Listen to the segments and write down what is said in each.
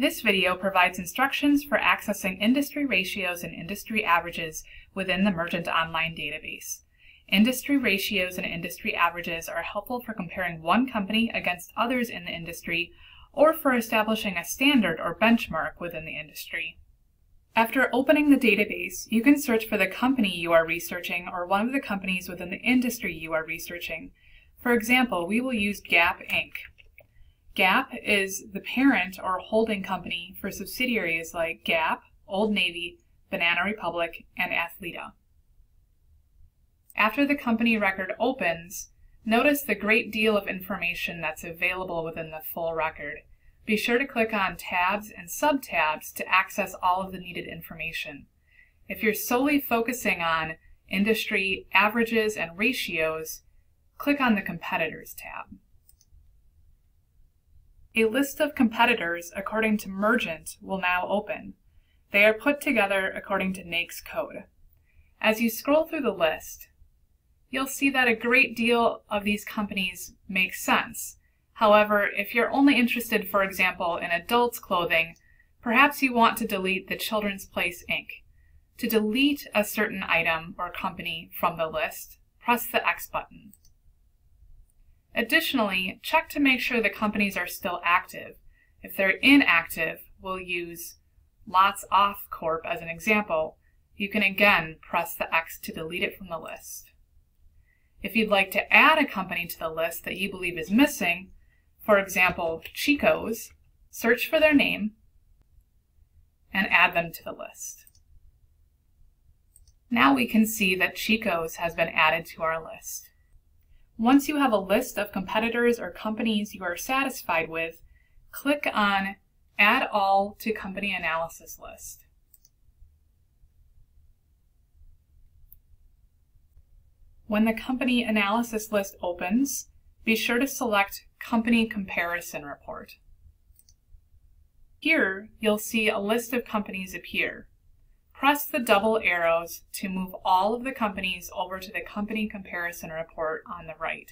This video provides instructions for accessing industry ratios and industry averages within the Mergent Online database. Industry ratios and industry averages are helpful for comparing one company against others in the industry or for establishing a standard or benchmark within the industry. After opening the database, you can search for the company you are researching or one of the companies within the industry you are researching. For example, we will use Gap Inc. Gap is the parent or holding company for subsidiaries like Gap, Old Navy, Banana Republic, and Athleta. After the company record opens, notice the great deal of information that's available within the full record. Be sure to click on tabs and sub-tabs to access all of the needed information. If you're solely focusing on industry averages and ratios, click on the Competitors tab. A list of competitors according to Mergent will now open. They are put together according to NAICS code. As you scroll through the list, you'll see that a great deal of these companies make sense. However, if you're only interested, for example, in adults clothing, perhaps you want to delete the Children's Place Inc. To delete a certain item or company from the list, press the X button. Additionally, check to make sure the companies are still active. If they're inactive, we'll use Lots Off Corp as an example. You can again press the X to delete it from the list. If you'd like to add a company to the list that you believe is missing, for example, Chico's, search for their name and add them to the list. Now we can see that Chico's has been added to our list. Once you have a list of competitors or companies you are satisfied with, click on Add All to Company Analysis List. When the Company Analysis List opens, be sure to select Company Comparison Report. Here, you'll see a list of companies appear. Press the double arrows to move all of the companies over to the Company Comparison Report on the right.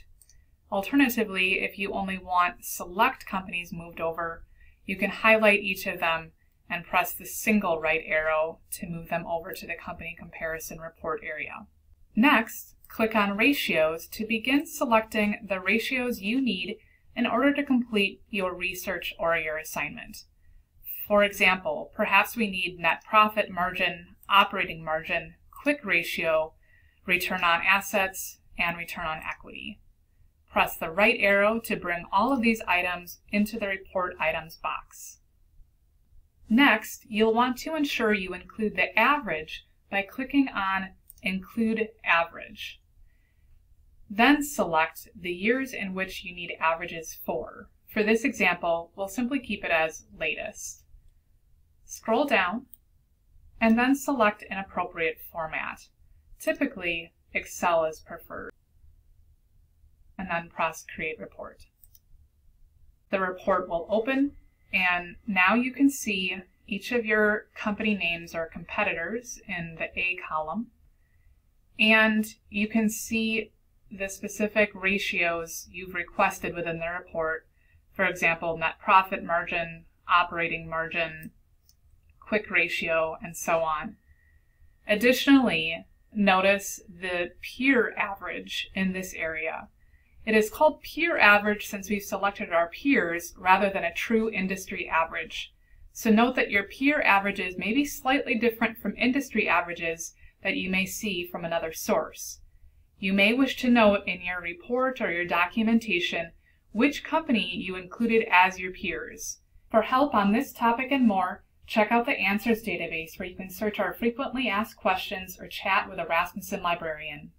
Alternatively, if you only want select companies moved over, you can highlight each of them and press the single right arrow to move them over to the Company Comparison Report area. Next, click on Ratios to begin selecting the ratios you need in order to complete your research or your assignment. For example, perhaps we need net profit margin, operating margin, quick ratio, return on assets, and return on equity. Press the right arrow to bring all of these items into the Report Items box. Next, you'll want to ensure you include the average by clicking on Include Average. Then select the years in which you need averages for. For this example, we'll simply keep it as latest. Scroll down, and then select an appropriate format. Typically, Excel is preferred. And then press Create Report. The report will open, and now you can see each of your company names or competitors in the A column, and you can see the specific ratios you've requested within the report. For example, net profit margin, operating margin, quick ratio, and so on. Additionally, notice the peer average in this area. It is called peer average since we've selected our peers rather than a true industry average. So note that your peer averages may be slightly different from industry averages that you may see from another source. You may wish to note in your report or your documentation which company you included as your peers. For help on this topic and more, check out the Answers database where you can search our frequently asked questions or chat with a Rasmussen librarian.